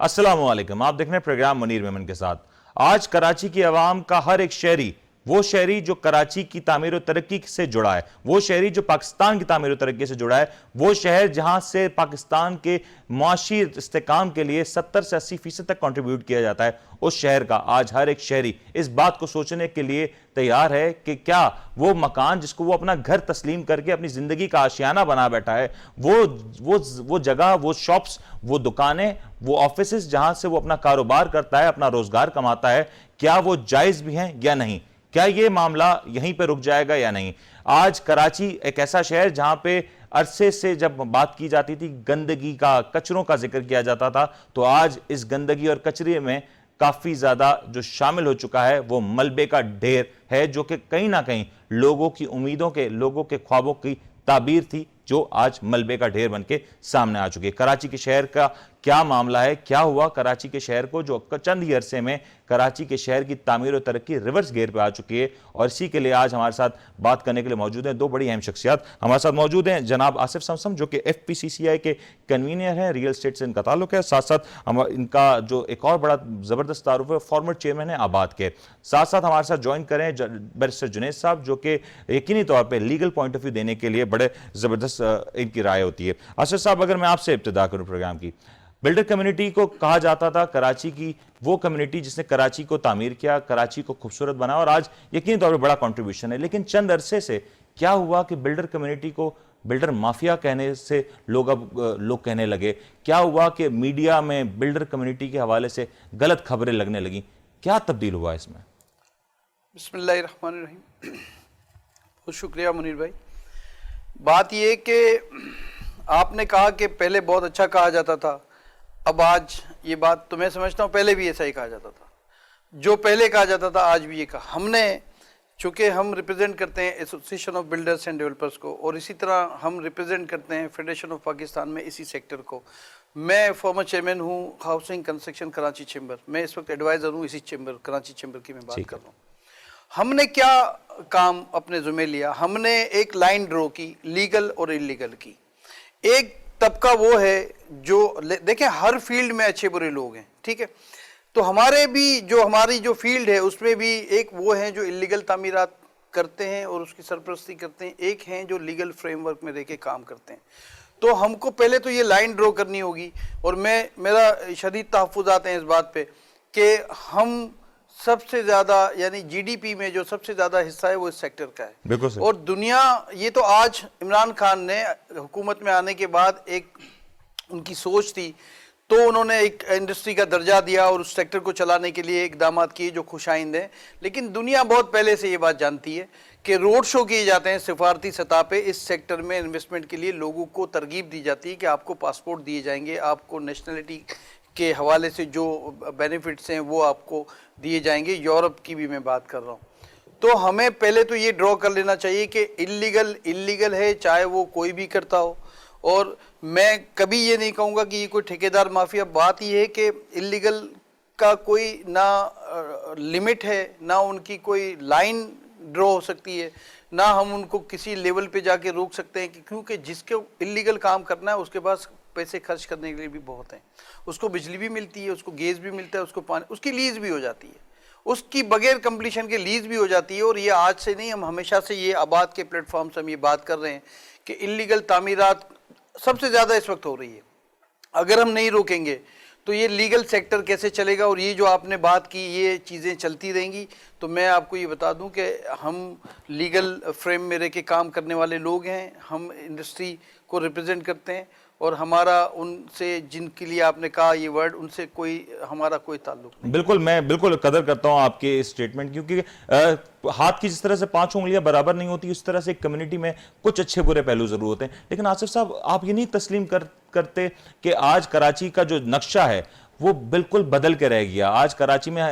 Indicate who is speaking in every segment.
Speaker 1: السلام علیکم، آپ دیکھ رہے ہیں پروگرام منیر میمن کے ساتھ۔ آج کراچی کی عوام کا ہر ایک شہری، وہ شہری جو کراچی کی تعمیر و ترقی سے جڑا ہے، وہ شہری جو پاکستان کی تعمیر و ترقی سے جڑا ہے، وہ شہر جہاں سے پاکستان کے معاشی استحکام کے لیے 70 سے 80% تک کنٹریبیوٹ کیا جاتا ہے، اس شہر کا آج ہر ایک شہری اس بات کو سوچنے کے لیے تیار ہے کہ کیا وہ مکان جس کو وہ اپنا گھر تسلیم کر کے اپنی زندگی کا آشیانہ بنا بیٹھا ہے، وہ جگہ، وہ شاپس، وہ دکانیں، وہ آفیسز جہاں سے وہ اپنا کاروبار کرتا ہے، اپنا روزگار کماتا ہے، کیا وہ جائز بھی ہیں یا نہیں؟ کیا یہ معاملہ یہیں پہ رک جائے گا یا نہیں؟ آج کراچی ایک ایسا شہر جہاں پہ عرصے سے جب بات کی جاتی تھی گندگی کا، کچروں کا ذکر کیا جاتا تھا، تو آج اس گندگی اور کچرے میں کافی زیادہ جو شامل ہو چکا ہے وہ ملبے کا ڈھیر ہے، جو کہ کہیں نہ کہیں لوگوں کی امیدوں کے، لوگوں کے خوابوں کی تعبیر تھی، جو آج ملبے کا ڈھیر بن کے سامنے آ چکی ہے۔ کراچی کے شہر کا کیا معاملہ ہے؟ کیا ہوا کراچی کے شہر کو، جو چند ہی عرصے میں کراچی کے شہر کی تعمیر و ترقی ریورس گیئر پہ آ چکی ہے؟ اور اسی کے لیے آج ہمارے ساتھ بات کرنے کے لیے موجود ہیں دو بڑی اہم شخصیات۔ ہمارے ساتھ موجود ہیں جناب آصف سمسم، جو کہ FPCCI کے کنوینر ہیں، ریئل اسٹیٹ سے ان کا تعلق ہے، ساتھ ساتھ ان کا جو ایک اور بڑا زبردست تعارف ہے، فارمر چیئرمین ہیں آباد کے۔ ساتھ ساتھ ہمارے ساتھ جوائن کریں بیرسٹر جنید صاحب، جو کہ یقینی طور پہ لیگل پوائنٹ آف ویو دینے کے لیے بڑے زبردست ان کی رائے ہوتی ہے۔ آصف صاحب، اگر میں آپ سے ابتدا کروں پروگرام کی، بلڈر کمیونٹی کو کہا جاتا تھا کراچی کی وہ کمیونٹی جس نے کراچی کو تعمیر کیا، کراچی کو خوبصورت بنا، اور آج یقینی طور پر بڑا کنٹریبیوشن ہے، لیکن چند عرصے سے کیا ہوا کہ بلڈر کمیونٹی کو بلڈر مافیا کہنے سے لوگ کہنے لگے؟ کیا ہوا کہ میڈیا میں بلڈر کمیونٹی کے حوالے سے غلط خبریں لگنے لگیں؟ کیا تبدیل ہوا اس میں؟
Speaker 2: بسم اللہ الرحمن الرحیم۔ بہت شکریہ منیر بھائی۔ بات یہ کہ آپ نے کہا کہ پہلے بہت اچھا کہا جاتا تھا، اب آج یہ بات تو میں سمجھتا ہوں پہلے بھی ایسا ہی کہا جاتا تھا، جو پہلے کہا جاتا تھا آج بھی یہ کہا ہم نے، چونکہ ہم ریپرزینٹ کرتے ہیں association of builders and developers کو، اور اسی طرح ہم ریپرزینٹ کرتے ہیں فیڈریشن آف پاکستان میں اسی سیکٹر کو۔ میں فارمر چیئرمین ہوں ہاؤسنگ کنسٹرکشن کراچی چیمبر، میں اس وقت ایڈوائزر ہوں اسی چیمبر، کراچی چیمبر کی میں بات کر رہا ہوں۔ ہم نے کیا کام اپنے ذمہ لیا؟ ہم نے ایک لائن ڈرو کی، لیگل اور انلیگل کی۔ ایک طبقہ وہ ہے جو دیکھیں ہر فیلڈ میں اچھے برے لوگ ہیں، ٹھیک ہے، تو ہمارے بھی ہماری جو فیلڈ ہے اس میں بھی ایک وہ ہیں جو انلیگل تعمیرات کرتے ہیں اور اس کی سرپرستی کرتے ہیں، ایک ہیں جو لیگل فریم ورک میں رہ کے کام کرتے ہیں۔ تو ہم کو پہلے تو یہ لائن ڈرو کرنی ہوگی، اور میرا شدید تحفظات ہیں اس بات پہ کہ ہم سب سے زیادہ یعنی GDP میں جو سب سے زیادہ حصہ ہے وہ اس سیکٹر کا ہے۔
Speaker 1: بالکل،
Speaker 2: اور دنیا یہ تو آج عمران خان نے حکومت میں آنے کے بعد ایک ان کی سوچ تھی، تو انہوں نے ایک انڈسٹری کا درجہ دیا اور اس سیکٹر کو چلانے کے لیے اقدامات کیے جو خوش آئند ہیں، لیکن دنیا بہت پہلے سے یہ بات جانتی ہے کہ روڈ شو کیے جاتے ہیں سفارتی سطح پہ اس سیکٹر میں انویسٹمنٹ کے لیے، لوگوں کو ترغیب دی جاتی ہے کہ آپ کو پاسپورٹ دیے جائیں گے، آپ کو نیشنلٹی کے حوالے سے جو بینیفٹس ہیں وہ آپ کو دیے جائیں گے۔ یورپ کی بھی میں بات کر رہا ہوں۔ تو ہمیں پہلے تو یہ ڈرا کر لینا چاہیے کہ انلیگل ہے، چاہے وہ کوئی بھی کرتا ہو، اور میں کبھی یہ نہیں کہوں گا کہ یہ کوئی ٹھیکیدار مافیا۔ بات یہ ہے کہ انلیگل کا کوئی نہ لمٹ ہے، نہ ان کی کوئی لائن ڈرا ہو سکتی ہے، نہ ہم ان کو کسی لیول پہ جا کے روک سکتے ہیں، کیونکہ جس کو انلیگل کام کرنا ہے اس کے پاس پیسے خرچ کرنے کے لیے بھی بہت ہیں، اس کو بجلی بھی ملتی ہے، اس کو گیس بھی ملتا ہے، اس کو پانی، اس کی لیز بھی ہو جاتی ہے، اس کی بغیر کمپلیشن کے لیز بھی ہو جاتی ہے۔ اور یہ آج سے نہیں، ہم ہمیشہ سے یہ آباد کے پلیٹ فارم سے ہم یہ بات کر رہے ہیں کہ انلیگل تعمیرات سب سے زیادہ اس وقت ہو رہی ہے۔ اگر ہم نہیں روکیں گے تو یہ لیگل سیکٹر کیسے چلے گا؟ اور یہ جو آپ نے بات کی یہ چیزیں چلتی رہیں گی۔ تو میں آپ کو یہ بتا دوں کہ ہم لیگل فریم میں رہ کے کام کرنے والے لوگ ہیں، ہم انڈسٹری کو ریپرزینٹ کرتے ہیں، اور ہمارا ان سے جن کے لیے آپ نے کہا یہ ورڈ، ان سے ہمارا کوئی تعلق نہیں۔
Speaker 1: بالکل، میں بالکل قدر کرتا ہوں آپ کے اس سٹیٹمنٹ، کیونکہ ہاتھ کی جس طرح سے 5 انگلیاں برابر نہیں ہوتی، اس طرح سے ایک کمیونٹی میں کچھ اچھے برے پہلو ضرور ہوتے ہیں۔ لیکن آصف صاحب، آپ یہ نہیں تسلیم کرتے کہ آج کراچی کا جو نقشہ ہے وہ بالکل بدل کے رہ گیا؟ آج کراچی میں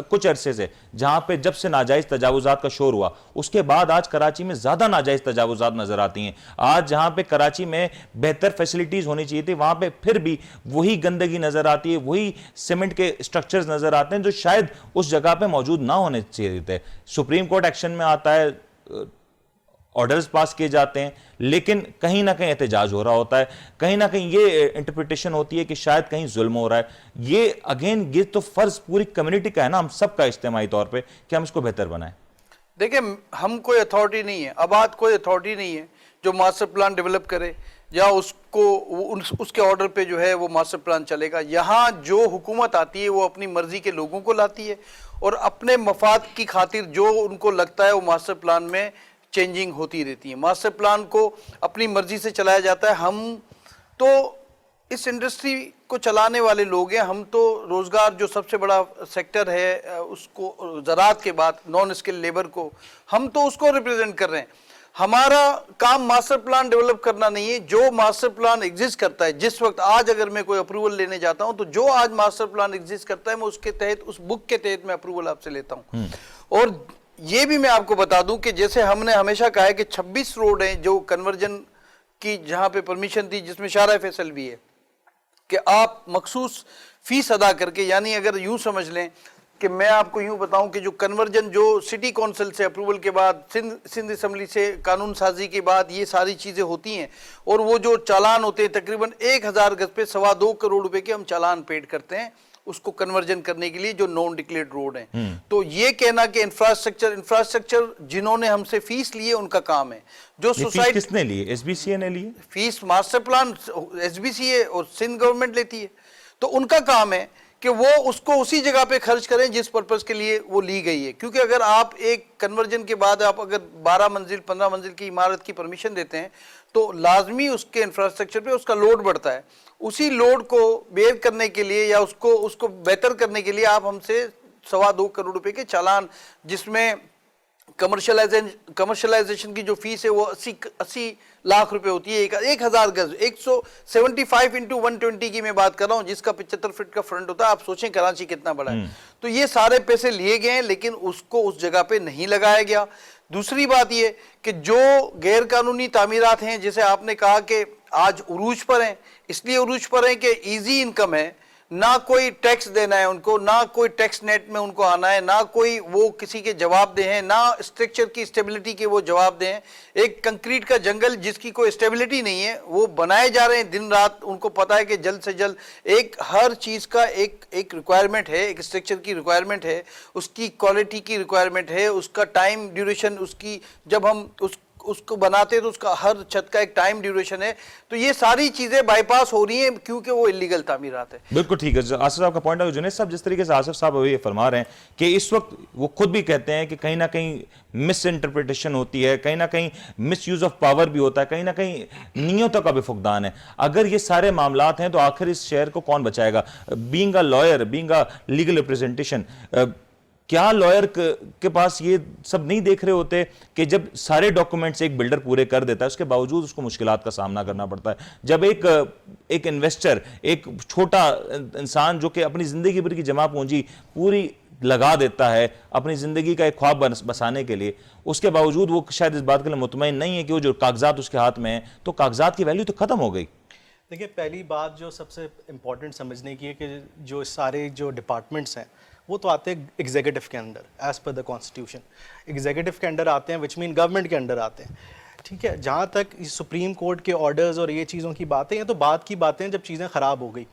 Speaker 1: کچھ عرصے سے جہاں پہ جب سے ناجائز تجاوزات کا شور ہوا، اس کے بعد آج کراچی میں زیادہ ناجائز تجاوزات نظر آتی ہیں۔ آج جہاں پہ کراچی میں بہتر فیسلٹیز ہونی چاہیے تھی، وہاں پہ پھر بھی وہی گندگی نظر آتی ہے، وہی سیمنٹ کے سٹرکچرز نظر آتے ہیں جو شاید اس جگہ پہ موجود نہ ہونے چاہیے تھے۔ سپریم کورٹ ایکشن میں آتا ہے، آرڈرز پاس کیے جاتے ہیں, لیکن کہیں نہ کہیں احتجاج ہو رہا ہوتا ہے, کہیں نہ کہیں یہ انٹرپریٹیشن ہوتی ہے کہ شاید کہیں ظلم ہو رہا ہے. یہ اگین یہ تو فرض پوری کمیونٹی کا ہے نا, ہم سب کا اجتماعی طور پہ, کہ ہم اس کو بہتر بنائیں.
Speaker 2: دیکھیں ہم کوئی اتھارٹی نہیں ہے, آباد کوئی اتھارٹی نہیں ہے جو ماسٹر پلان ڈیولپ کرے یا اس کے آرڈر پہ جو ہے وہ ماسٹر پلان چلے گا. یہاں جو حکومت آتی ہے وہ اپنی مرضی کے لوگوں کو لاتی ہے اور اپنے مفاد کی خاطر جو ان کو لگتا ہے وہ ماسٹر پلان میں چینجنگ ہوتی رہتی ہے. ماسٹر پلان کو اپنی مرضی سے چلایا جاتا ہے. ہم تو اس انڈسٹری کو چلانے والے لوگ ہیں, ہم تو روزگار جو سب سے بڑا سیکٹر ہے اس کو زراعت کے بعد نان اسکل لیبر کو, ہم تو اس کو ریپرزینٹ کر رہے ہیں. ہمارا کام ماسٹر پلان ڈیولپ کرنا نہیں ہے. جو ماسٹر پلان ایگزسٹ کرتا ہے جس وقت, آج اگر میں کوئی اپروول لینے جاتا ہوں تو جو آج ماسٹر پلان ایگزسٹ کرتا ہے میں اس کے تحت, اس بک کے تحت میں اپروول آپ سے لیتا ہوں. اور یہ بھی میں آپ کو بتا دوں کہ جیسے ہم نے ہمیشہ کہا ہے کہ 26 روڈ ہیں جو کنورژن کی جہاں پہ پرمیشن تھی, جس میں شارع فیصل بھی ہے, کہ آپ مخصوص فیس ادا کر کے, یعنی اگر یوں سمجھ لیں کہ میں آپ کو یوں بتاؤں کہ جو کنورژن جو سٹی کونسل سے اپروول کے بعد, سندھ اسمبلی سے قانون سازی کے بعد یہ ساری چیزیں ہوتی ہیں, اور وہ جو چالان ہوتے ہیں تقریباً 1000 گز پہ 2.25 کروڑ روپے کے ہم چالان پیڈ کرتے ہیں اس کو کنورژن کرنے کے لیے جو نان ڈکلیئرڈ روڈ ہیں. تو یہ کہنا کہ انفراسٹرکچر جنہوں نے ہم سے فیس لیے ان کا کام ہے. جو سوسائٹی
Speaker 1: کس نے لیے, ایس بی سی اے نے لیے
Speaker 2: fees, master plan S B C A اور سندھ گورنمنٹ لیتی ہے, تو ان کا کام ہے کہ وہ اس کو اسی جگہ پہ خرچ کریں جس پرپس کے لیے وہ لی گئی ہے. کیونکہ اگر آپ ایک کنورژن کے بعد آپ اگر 12 منزل 15 منزل کی عمارت کی پرمیشن دیتے ہیں تو لازمی اس کے انفراسٹرکچر پہ اس کا لوڈ بڑھتا ہے. اسی لوڈ کو بیئر کرنے کے لیے یا اس کو بہتر کرنے کے لیے آپ ہم سے 2.25 کروڑ روپے کے چالان, جس میں کمرشلائزیشن کی جو فیس ہے وہ 80 لاکھ روپے ہوتی ہے. 1000 گز 175x120 کی میں بات کر رہا ہوں, جس کا 75 فٹ کا فرنٹ ہوتا ہے. آپ سوچیں کراچی کتنا بڑا ہے. تو یہ سارے پیسے لیے گئے ہیں لیکن اس کو اس جگہ پہ نہیں لگایا گیا. دوسری بات یہ کہ جو غیر قانونی تعمیرات ہیں, جیسے آپ نے کہا کہ آج عروج پر ہیں, اس لیے عروج پر ہیں کہ ایزی انکم ہے, نہ کوئی ٹیکس دینا ہے ان کو, نہ کوئی ٹیکس نیٹ میں ان کو آنا ہے, نہ کوئی وہ کسی کے جواب دے ہیں, نہ اسٹرکچر کی اسٹیبلٹی کے وہ جواب دیں. ایک کنکریٹ کا جنگل جس کی کوئی اسٹیبلٹی نہیں ہے وہ بنائے جا رہے ہیں دن رات. ان کو پتا ہے کہ جلد سے جلد ایک ہر چیز کا ایک ریکوائرمنٹ ہے, ایک اسٹرکچر کی ریکوائرمنٹ ہے, اس کی کوالٹی کی ریکوائرمنٹ ہے, اس کا ٹائم ڈیوریشن, اس کی جب ہم اس کو بناتے ہیں تو اس کا ہر چھت کا ایک ٹائم ڈیوریشن ہے. تو یہ ساری چیزیں بائی پاس ہو رہی ہیں کیونکہ وہ اللیگل تعمیرات ہے.
Speaker 1: بالکل ٹھیک ہے آصف صاحب کا پوائنٹ ہے. جنید صاحب, جس طریقے سے آصف صاحب ابھی یہ فرما رہے ہیں کہ اس وقت وہ خود بھی کہتے ہیں کہ کہیں نہ کہیں مس انٹرپریٹیشن ہوتی ہے, کہیں نہ کہیں مس یوز آف پاور بھی ہوتا ہے, کہیں نہ کہیں نیتوں کا بھی فقدان ہے. اگر یہ سارے معاملات ہیں تو آخر اس شہر کو کون بچائے گا؟ Being a lawyer, being a legal representation, کیا لائر کے پاس یہ سب نہیں دیکھ رہے ہوتے کہ جب سارے ڈاکومنٹس ایک بلڈر پورے کر دیتا ہے اس کے باوجود اس کو مشکلات کا سامنا کرنا پڑتا ہے؟ جب ایک انویسٹر, ایک چھوٹا انسان جو کہ اپنی زندگی بھر کی جمع پونجی پوری لگا دیتا ہے اپنی زندگی کا ایک خواب بسانے کے لیے, اس کے باوجود وہ شاید اس بات کے لیے مطمئن نہیں ہے کہ وہ جو کاغذات اس کے ہاتھ میں ہیں تو کاغذات کی ویلیو تو ختم ہو گئی.
Speaker 3: دیکھیں, پہلی بات جو سب سے امپورٹنٹ سمجھنے کی ہے کہ جو سارے جو ڈپارٹمنٹس ہیں وہ تو آتے ہیں ایگزیکٹو کے اندر as per the constitution. Executive کے انڈر آتے ہیں وچ مین گورنمنٹ کے انڈر آتے ہیں. ٹھیک ہے, جہاں تک سپریم کورٹ کے آرڈرز اور یہ چیزوں کی باتیں ہیں تو بات کی باتیں جب چیزیں خراب ہو گئی.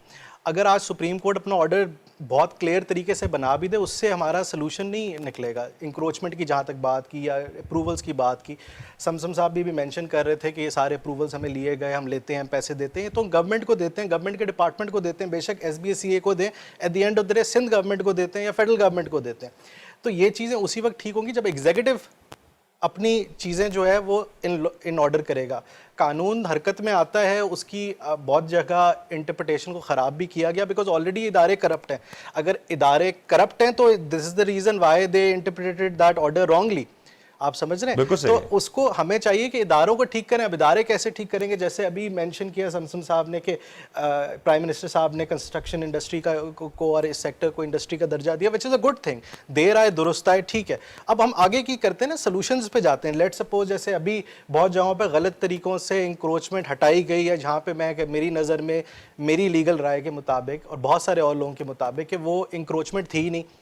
Speaker 3: اگر آج سپریم کورٹ اپنا آرڈر بہت کلیئر طریقے سے بنا بھی دے اس سے ہمارا سلوشن نہیں نکلے گا. انکروچمنٹ کی جہاں تک بات کی یا اپروولس کی بات کی, سمسم صاحب بھی مینشن کر رہے تھے کہ یہ سارے اپروولس ہمیں لیے گئے, ہم لیتے ہیں, پیسے دیتے ہیں, تو گورنمنٹ کو دیتے ہیں, گورنمنٹ کے ڈپارٹمنٹ کو دیتے ہیں, بے شک ایس بی سی اے کو دیں, at the end of the day Sindh government کو دیتے ہیں یا فیڈرل گورنمنٹ کو دیتے ہیں. تو یہ چیزیں اسی وقت ٹھیک ہوں گی جب ایگزیکٹو اپنی چیزیں جو ہے وہ ان آرڈر کرے گا. قانون حرکت میں آتا ہے, اس کی بہت جگہ انٹرپریٹیشن کو خراب بھی کیا گیا بیکاز آلریڈی ادارے کرپٹ ہیں. اگر ادارے کرپٹ ہیں تو this is the reason why they interpreted that order wrongly. آپ سمجھ رہے ہیں؟ تو اس کو ہمیں چاہیے کہ اداروں کو ٹھیک کریں. اب ادارے کیسے ٹھیک کریں گے؟ جیسے ابھی مینشن کیا سمسم صاحب نے کہ پرائم منسٹر صاحب نے کنسٹرکشن انڈسٹری کو اور اس سیکٹر کو انڈسٹری کا درجہ دیا, وچ از اے گڈ تھنگ. دیر آئے درست آئے, ٹھیک ہے. اب ہم آگے کی کرتے ہیں نا, سولوشنز پہ جاتے ہیں. لیٹ سپوز جیسے ابھی بہت جگہوں پہ غلط طریقوں سے انکروچمنٹ ہٹائی گئی ہے, جہاں پہ میں کہ میری نظر میں میری لیگل رائے کے مطابق اور بہت سارے اور لوگوں کے مطابق کہ وہ انکروچمنٹ تھی ہی نہیں.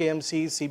Speaker 3: KMC,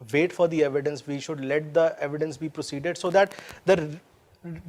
Speaker 3: wait for the evidence, we should let the evidence be proceeded so that the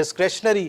Speaker 3: discretionary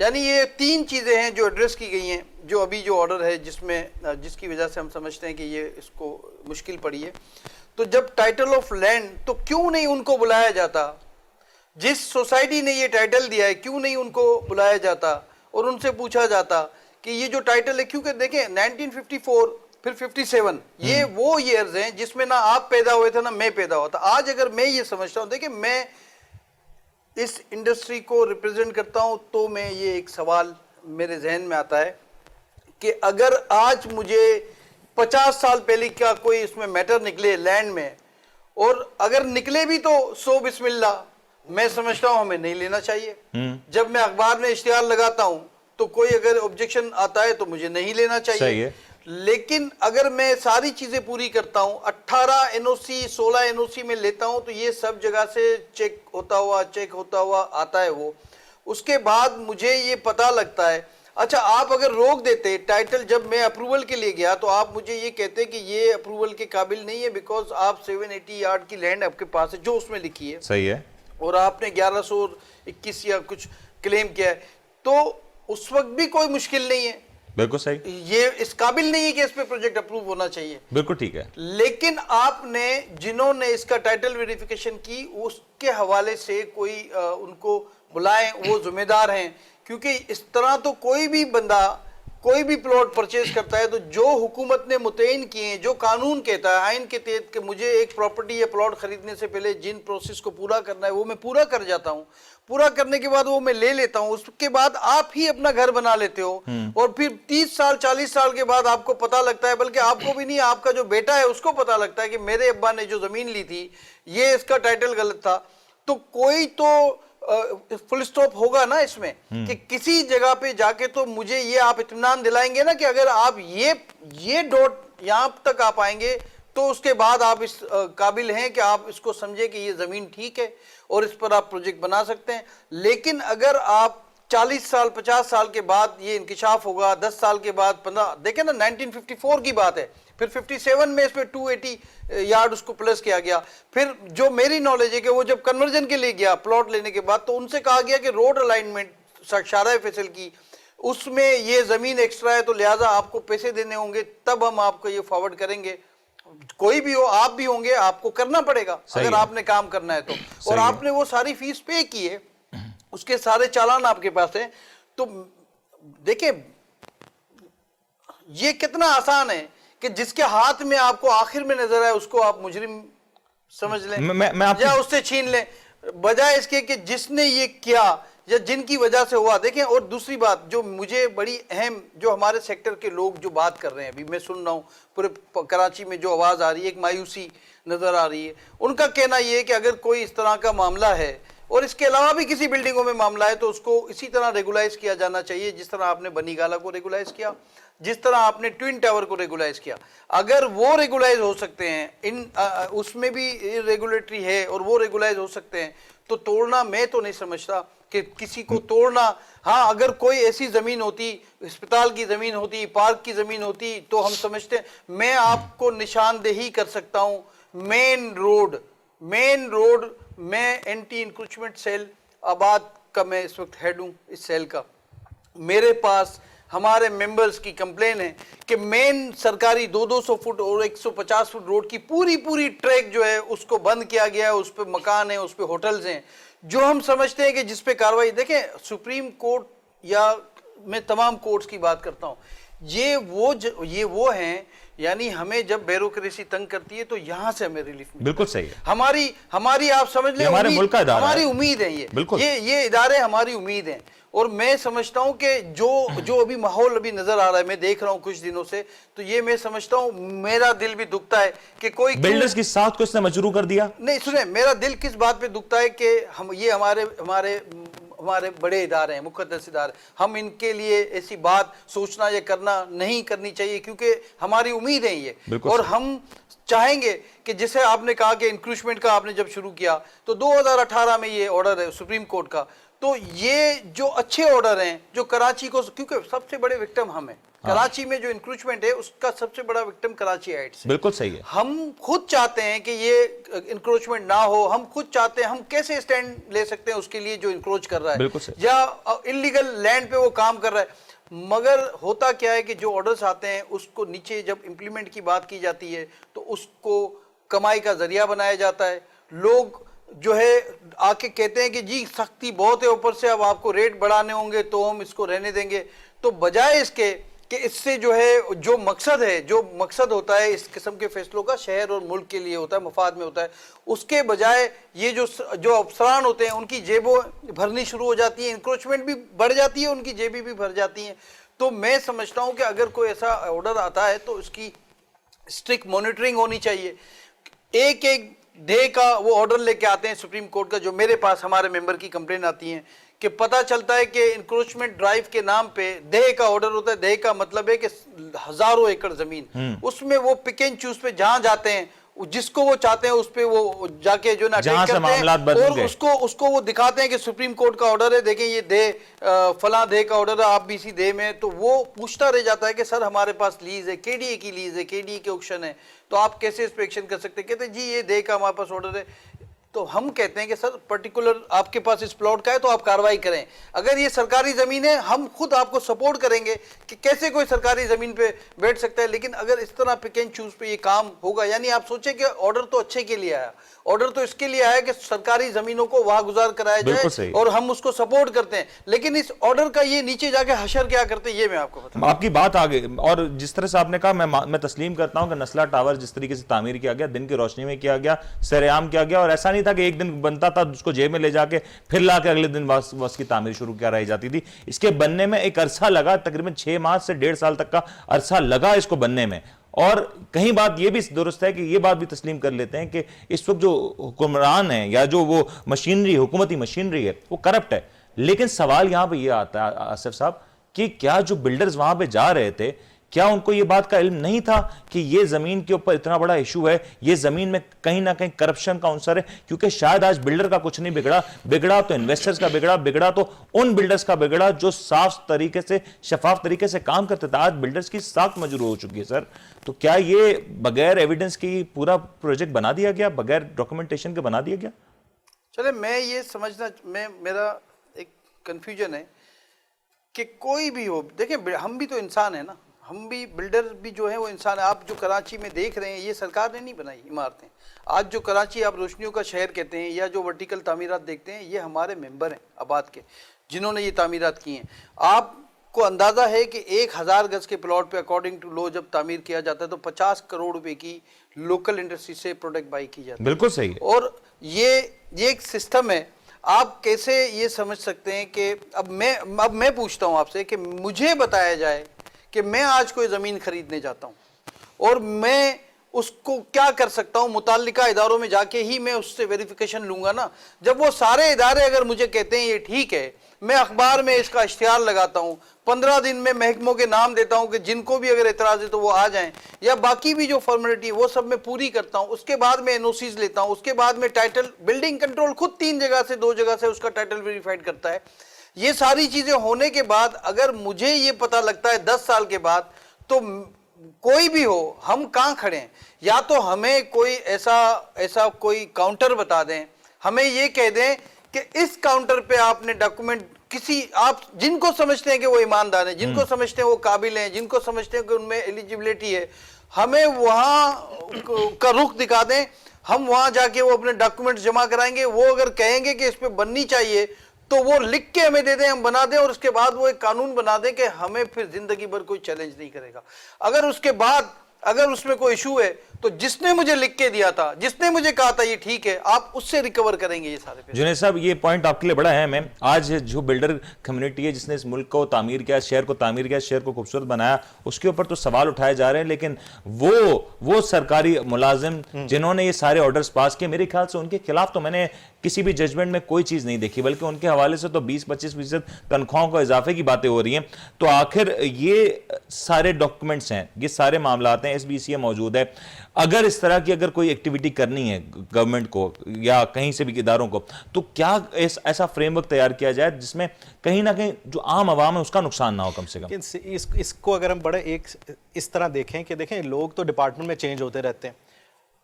Speaker 2: یعنی یہ 3 چیزیں ہیں جو ایڈریس کی گئی ہیں جو ابھی جو آرڈر ہے جس کی وجہ سے ہم سمجھتے ہیں کہ یہ اس کو مشکل پڑی ہے. تو جب ٹائٹل آف لینڈ تو کیوں نہیں ان کو بلایا جاتا, جس سوسائٹی نے یہ ٹائٹل دیا ہے کیوں نہیں ان کو بلایا جاتا اور ان سے پوچھا جاتا کہ یہ جو ٹائٹل ہے, کیونکہ دیکھیں 1954 پھر 57 یہ وہ ایئرز ہیں جس میں نہ آپ پیدا ہوئے تھے نہ میں پیدا ہوا تھا. آج اگر میں یہ سمجھتا ہوں, دیکھیں میں اس انڈسٹری کو ریپرزینٹ کرتا ہوں تو میں یہ ایک سوال میرے ذہن میں آتا ہے کہ اگر آج مجھے 50 سال پہلے کا کوئی اس میں میٹر نکلے لینڈ میں, اور اگر نکلے بھی تو سو بسم اللہ, میں سمجھتا ہوں ہمیں نہیں لینا چاہیے. جب میں اخبار میں اشتہار لگاتا ہوں تو کوئی اگر آبجیکشن آتا ہے تو مجھے نہیں لینا چاہیے. لیکن اگر میں ساری چیزیں پوری کرتا ہوں, 18 NOC 16 NOC میں لیتا ہوں, تو یہ سب جگہ سے چیک ہوتا ہوا آتا ہے وہ. اس کے بعد مجھے یہ پتہ لگتا ہے, اچھا آپ اگر روک دیتے ٹائٹل, جب میں اپروول کے لیے گیا تو آپ مجھے یہ کہتے کہ یہ اپروول کے قابل نہیں ہے بیکاز آپ 780 یارڈ کی لینڈ آپ کے پاس ہے جو اس میں لکھی ہے,
Speaker 1: صحیح ہے, اور
Speaker 2: آپ نے 1121 یا کچھ کلیم کیا ہے, تو اس وقت بھی کوئی مشکل نہیں ہے.
Speaker 1: بالکل صحیح, یہ
Speaker 2: اس قابل نہیں ہے کہ اس پہ پروجیکٹ اپروو ہونا چاہیے.
Speaker 1: بالکل ٹھیک ہے. لیکن
Speaker 2: آپ نے جنہوں نے اس کا ٹائٹل ویریفیکیشن کی اس کے حوالے سے کوئی ان کو بلائیں, وہ ذمہ دار ہیں, کیونکہ اس طرح تو کوئی بھی بندہ کوئی بھی پلاٹ پرچیز کرتا ہے تو جو حکومت نے متعین کیے ہیں, جو قانون کہتا ہے آئین کے تحت کہ مجھے ایک پراپرٹی یا پلاٹ خریدنے سے پہلے جن پروسیس کو پورا کرنا ہے وہ میں پورا کر جاتا ہوں, پورا کرنے کے بعد وہ میں لے لیتا ہوں, اس کے بعد آپ ہی اپنا گھر بنا لیتے ہو, اور پھر 30 سال 40 سال کے بعد آپ کو پتا لگتا ہے, بلکہ آپ کو بھی نہیں, آپ کا جو بیٹا ہے اس کو پتا لگتا ہے کہ میرے ابا نے جو زمین لی تھی یہ اس کا ٹائٹل غلط تھا. تو کوئی تو فل سٹاپ ہوگا نا اس میں, کہ کسی جگہ پہ جا کے تو مجھے یہ آپ اطمینان دلائیں گے نا کہ اگر آپ یہ ڈاٹ یہاں تک آپ آئیں گے تو اس کے بعد آپ اس قابل ہیں کہ آپ اس کو سمجھے کہ یہ زمین ٹھیک ہے اور اس پر آپ پروجیکٹ بنا سکتے ہیں. لیکن اگر آپ 40 سال 50 سال کے بعد یہ انکشاف ہوگا, 10 سال کے بعد 15, دیکھیں نا 1954 کی بات ہے, پھر 57 میں اس پہ 280 یارڈ اس کو پلس کیا گیا. پھر جو میری نالج ہے کہ وہ جب کنورژن کے لیے گیا پلاٹ لینے کے بعد تو ان سے کہا گیا کہ روڈ الائنمنٹ شارع فیصل کی اس میں یہ زمین ایکسٹرا ہے تو لہٰذا آپ کو پیسے دینے ہوں گے, تب ہم آپ کو یہ فارورڈ کریں گے. کوئی بھی ہو, آپ بھی ہوں گے, آپ کو کرنا پڑے گا اگر آپ نے کام کرنا ہے تو, اور آپ نے وہ ساری فیس پے کی ہے, اس کے سارے چالان آپ کے پاس ہیں. تو دیکھیں یہ کتنا آسان ہے کہ جس کے ہاتھ میں آپ کو آخر میں نظر آئے اس کو آپ مجرم سمجھ لیں یا اس سے چھین لیں, بجائے اس کے کہ جس نے یہ کیا یا جن کی وجہ سے ہوا. دیکھیں, اور دوسری بات جو مجھے بڑی اہم, جو ہمارے سیکٹر کے لوگ جو بات کر رہے ہیں, ابھی میں سن رہا ہوں پورے کراچی میں جو آواز آ رہی ہے, ایک مایوسی نظر آ رہی ہے. ان کا کہنا یہ ہے کہ اگر کوئی اس طرح کا معاملہ ہے اور اس کے علاوہ بھی کسی بلڈنگوں میں معاملہ ہے تو اس کو اسی طرح ریگولائز کیا جانا چاہیے جس طرح آپ نے بنی گالا کو ریگولائز کیا, جس طرح آپ نے ٹوین ٹاور کو ریگولائز کیا. اگر وہ ریگولائز ہو سکتے ہیں, اس میں بھی ریگولیٹری ہے اور وہ ریگولائز ہو سکتے ہیں, تو توڑنا میں تو نہیں سمجھتا کہ کسی کو توڑنا. ہاں اگر کوئی ایسی زمین ہوتی, ہسپتال کی زمین ہوتی, پارک کی زمین ہوتی, تو ہم سمجھتے ہیں. میں آپ کو نشاندہی کر سکتا ہوں, مین روڈ میں اینٹی انکروچمنٹ سیل آباد کا میں اس وقت ہیڈ ہوں اس سیل کا. میرے پاس ہمارے ممبرز کی کمپلین ہے کہ مین سرکاری 200 فٹ اور 150 فٹ روڈ کی پوری ٹریک جو ہے اس کو بند کیا گیا ہے, اس پہ مکان ہیں, اس پہ ہوٹلز ہیں, جو ہم سمجھتے ہیں کہ جس پہ کاروائی. دیکھیں سپریم کورٹ یا میں تمام کورٹس کی بات کرتا ہوں, یہ وہ ہیں, یعنی ہمیں جب بیوروکریسی تنگ کرتی ہے تو یہاں سے ہمیں ریلیف ملتا ہے. بالکل صحیح ہے. ہماری آپ سمجھ لیں ہمارے ملک کا ادارہ, ہماری امید ہے یہ ادارے ہماری امید ہیں. اور میں سمجھتا ہوں کہ جو ابھی ماحول ابھی نظر آ رہا ہے, میں دیکھ رہا ہوں کچھ دنوں سے, تو یہ میں سمجھتا ہوں میرا دل بھی دکھتا ہے کہ کوئی
Speaker 1: بلڈرز کی ساتھ کو اس نے مجروح کر دیا.
Speaker 2: نہیں سنیں, میرا دل کس بات پہ دکھتا ہے کہ یہ ہمارے بڑے ادارے ہیں, مقدس ادارے, ہم ان کے لیے ایسی بات سوچنا یا کرنا نہیں کرنی چاہیے کیونکہ ہماری امید ہے یہ. اور ہم چاہیں گے کہ جسے آپ نے کہا کہ انکروچمنٹ کا آپ نے جب شروع کیا تو 2018 میں یہ آرڈر ہے سپریم کورٹ کا, تو تو یہ جو اچھے آرڈر ہیں جو کراچی کو, کیونکہ سب سے بڑے وکٹم ہم ہیں کراچی میں, جو انکروچمنٹ ہے اس کا سب سے بڑا وکٹم کراچی ہائٹس ہے.
Speaker 1: بالکل صحیح ہے.
Speaker 2: ہم خود چاہتے ہیں کہ یہ انکروچمنٹ نہ ہو, ہم خود چاہتے ہیں, ہم کیسے اسٹینڈ لے سکتے ہیں اس کے لیے جو انکروچ کر رہا ہے
Speaker 1: بالکل صحیح.
Speaker 2: یا انلیگل لینڈ پہ وہ کام کر رہا ہے. مگر ہوتا کیا ہے کہ جو آرڈرز آتے ہیں اس کو نیچے جب امپلیمنٹ کی بات کی جاتی ہے تو اس کو کمائی کا ذریعہ بنایا جاتا ہے. لوگ جو ہے آ کے کہتے ہیں کہ جی سختی بہت ہے اوپر سے, اب آپ کو ریٹ بڑھانے ہوں گے تو ہم اس کو رہنے دیں گے. تو بجائے اس کے کہ اس سے جو ہے جو مقصد ہوتا ہے اس قسم کے فیصلوں کا, شہر اور ملک کے لیے ہوتا ہے, مفاد میں ہوتا ہے, اس کے بجائے یہ جو افسران ہوتے ہیں ان کی جیبوں بھرنی شروع ہو جاتی ہیں, انکروچمنٹ بھی بڑھ جاتی ہے, ان کی جیبیں بھی بھر جاتی ہیں. تو میں سمجھتا ہوں کہ اگر کوئی ایسا آرڈر آتا ہے تو اس کی اسٹرکٹ مانیٹرنگ ہونی چاہیے. ایک ڈے کا وہ آرڈر لے کے آتے ہیں سپریم کورٹ کا, جو میرے پاس ہمارے ممبر کی کمپلین آتی ہیں کہ پتہ چلتا ہے کہ انکروچمنٹ ڈرائیو کے نام پہ دہے کا آرڈر ہوتا ہے. دہے کا مطلب ہے کہ ہزاروں ایکڑ زمین, اس میں وہ پک اینڈ چوز پہ جہاں جاتے ہیں جس کو وہ چاہتے ہیں اس پہ وہ جا کے جو نا
Speaker 1: جہاں سے معاملات بدل
Speaker 2: اور
Speaker 1: گئے
Speaker 2: اس کو وہ دکھاتے ہیں کہ سپریم کورٹ کا آرڈر ہے, دیکھیں یہ دے فلاں دے کا آرڈر ہے, آپ بھی اسی دے میں. تو وہ پوچھتا رہ جاتا ہے کہ سر ہمارے پاس لیز ہے, کے ڈی اے کی لیز ہے, کے ڈی اے کے آکشن ہے, تو آپ کیسے اس پہ ایکشن کر سکتے ہیں. کہتے ہیں جی یہ دے کا ہمارے پاس آرڈر ہے. تو ہم کہتے ہیں کہ سر پرٹیکولر آپ کے پاس اس پلاٹ کا ہے تو آپ کاروائی کریں. اگر یہ سرکاری زمین ہے ہم خود آپ کو سپورٹ کریں گے کہ کیسے کوئی سرکاری زمین پہ بیٹھ سکتا ہے. لیکن اگر اس طرح پک اینڈ چوز پہ یہ کام ہوگا, یعنی آپ سوچیں کہ آرڈر تو اچھے کے لیے آیا, آرڈر تو اس کے لیے آیا کہ سرکاری زمینوں کو واہ گزار کرایا جائے اور ہم اس کو سپورٹ کرتے ہیں, لیکن اس آرڈر کا یہ نیچے جا کے حشر کیا کرتے ہیں یہ میں آپ کو بتاؤں.
Speaker 1: آپ کی بات آگے, اور جس طرح سے آپ نے کہا میں تسلیم کرتا ہوں کہ نسلہ ٹاور جس طریقے سے تعمیر کیا گیا, دن کی روشنی میں کیا گیا, سر عام کیا گیا, اور ایسا نہیں تھا کہ ایک دن بنتا تھا اس کو جیب میں لے جا کے پھر لا کے اگلے دن اس کی تعمیر شروع کرائی جاتی تھی. اس کے بننے میں ایک عرصہ لگا, تقریباً 6 ماہ سے 1.5 سال تک کا عرصہ لگا اس کو بننے میں. اور کہیں بات یہ بھی درست ہے کہ یہ بات بھی تسلیم کر لیتے ہیں کہ اس وقت جو حکمران ہیں یا جو وہ مشینری, حکومتی مشینری ہے, وہ کرپٹ ہے. لیکن سوال یہاں پہ یہ آتا ہے آصف صاحب کہ کیا جو بلڈرز وہاں پہ جا رہے تھے, کیا ان کو یہ بات کا علم نہیں تھا کہ یہ زمین کے اوپر اتنا بڑا ایشو ہے, یہ زمین میں کہیں نہ کہیں کرپشن کا عنصر ہے. کیونکہ شاید آج بلڈر کا کچھ نہیں بگڑا تو انویسٹرز کا بگڑا تو ان بلڈرز کا بگڑا جو صاف طریقے سے, شفاف طریقے سے کام کرتے تھے. آج بلڈرز کی ساکھ مجروح ہو چکی ہے سر. تو کیا یہ بغیر ایویڈنس کی پورا پروجیکٹ بنا دیا گیا, بغیر ڈاکومنٹیشن کے بنا دیا گیا؟
Speaker 2: چلے میں یہ سمجھنا, میرا ایک کنفیوژن ہے کہ کوئی بھی ہو, دیکھیں ہم بھی تو انسان ہیں نا, ہم بھی بلڈر بھی جو ہیں وہ انسان ہے. آپ جو کراچی میں دیکھ رہے ہیں یہ سرکار نے نہیں بنائی عمارتیں. آج جو کراچی آپ روشنیوں کا شہر کہتے ہیں یا جو ورٹیکل تعمیرات دیکھتے ہیں یہ ہمارے ممبر ہیں آباد کے جنہوں نے یہ تعمیرات کی ہیں. آپ کو اندازہ ہے کہ 1000 گز کے پلاٹ پہ اکارڈنگ ٹو لو جب تعمیر کیا جاتا ہے تو 50 کروڑ روپے کی لوکل انڈسٹری سے پروڈکٹ بائی کی جاتی ہے.
Speaker 1: بالکل صحیح ہے.
Speaker 2: اور یہ ایک سسٹم ہے. آپ کیسے یہ سمجھ سکتے ہیں کہ اب میں پوچھتا ہوں آپ سے کہ مجھے بتایا جائے کہ میں آج کوئی زمین خریدنے جاتا ہوں اور میں اس کو کیا کر سکتا ہوں, متعلقہ اداروں میں جا کے ہی میں اس سے ویریفیکیشن لوں گا نا. جب وہ سارے ادارے اگر مجھے کہتے ہیں یہ ٹھیک ہے, میں اخبار میں اس کا اشتہار لگاتا ہوں, 15 دن میں محکموں کے نام دیتا ہوں کہ جن کو بھی اگر اعتراض ہے تو وہ آ جائیں, یا باقی بھی جو فارمیلٹی وہ سب میں پوری کرتا ہوں, اس کے بعد میں NOCs لیتا ہوں, اس کے بعد میں ٹائٹل, بلڈنگ کنٹرول خود 3 جگہ سے 2 جگہ سے اس کا ٹائٹل ویریفائڈ کرتا ہے. یہ ساری چیزیں ہونے کے بعد اگر مجھے یہ پتہ لگتا ہے 10 سال کے بعد, تو کوئی بھی ہو ہم کہاں کھڑے ہیں. یا تو ہمیں کوئی ایسا کوئی کاؤنٹر بتا دیں, ہمیں یہ کہہ دیں کہ اس کاؤنٹر پہ آپ نے ڈاکومنٹ کسی, آپ جن کو سمجھتے ہیں کہ وہ ایماندار ہیں, جن کو سمجھتے ہیں وہ قابل ہیں, جن کو سمجھتے ہیں کہ ان میں ایلیجیبلٹی ہے, ہمیں وہاں کا رخ دکھا دیں. ہم وہاں جا کے وہ اپنے ڈاکومنٹ جمع کرائیں گے. وہ اگر کہیں گے کہ اس پہ بننی چاہیے تو وہ لکھ کے ہمیں دے دیں, ہم بنا دیں, اور اس کے بعد وہ ایک قانون بنا دیں کہ ہمیں پھر زندگی بھر کوئی چیلنج نہیں کرے گا. اگر اس کے بعد اگر اس میں کوئی ایشو ہے تو جس نے مجھے لکھ کے دیا تھا, جس نے مجھے کہا تھا یہ ٹھیک ہے, آپ اس سے ریکور کریں گے یہ سارے پیسے.
Speaker 1: جنید صاحب یہ پوائنٹ آپ کے لیے بڑا اہم ہے. آج جو بلڈر کمیونٹی ہے جس نے اس ملک کو تعمیر کیا, شہر کو تعمیر کیا, شہر کو خوبصورت بنایا, اس کے اوپر تو سوال اٹھائے جا رہے ہیں. لیکن وہ سرکاری ملازم جنہوں نے یہ سارے آرڈرز پاس کیے, میرے خیال سے ان کے خلاف تو میں نے کسی بھی ججمنٹ میں کوئی چیز نہیں دیکھی, بلکہ ان کے حوالے سے تو 20-25% تنخواہوں کو اضافے کی باتیں ہو رہی ہیں. تو آخر یہ سارے ڈاکومنٹس ہیں, یہ سارے معاملات ہیں, SBCA موجود ہے. اگر اس طرح کی اگر کوئی ایکٹیویٹی کرنی ہے گورنمنٹ کو یا کہیں سے بھی اداروں کو, تو کیا ایسا فریم ورک تیار کیا جائے جس میں کہیں نہ کہیں جو عام عوام ہے اس کا نقصان نہ ہو کم سے کم؟
Speaker 3: اس کو اگر ہم بڑے ایک اس طرح دیکھیں کہ دیکھیں لوگ تو ڈپارٹمنٹ میں چینج ہوتے رہتے ہیں,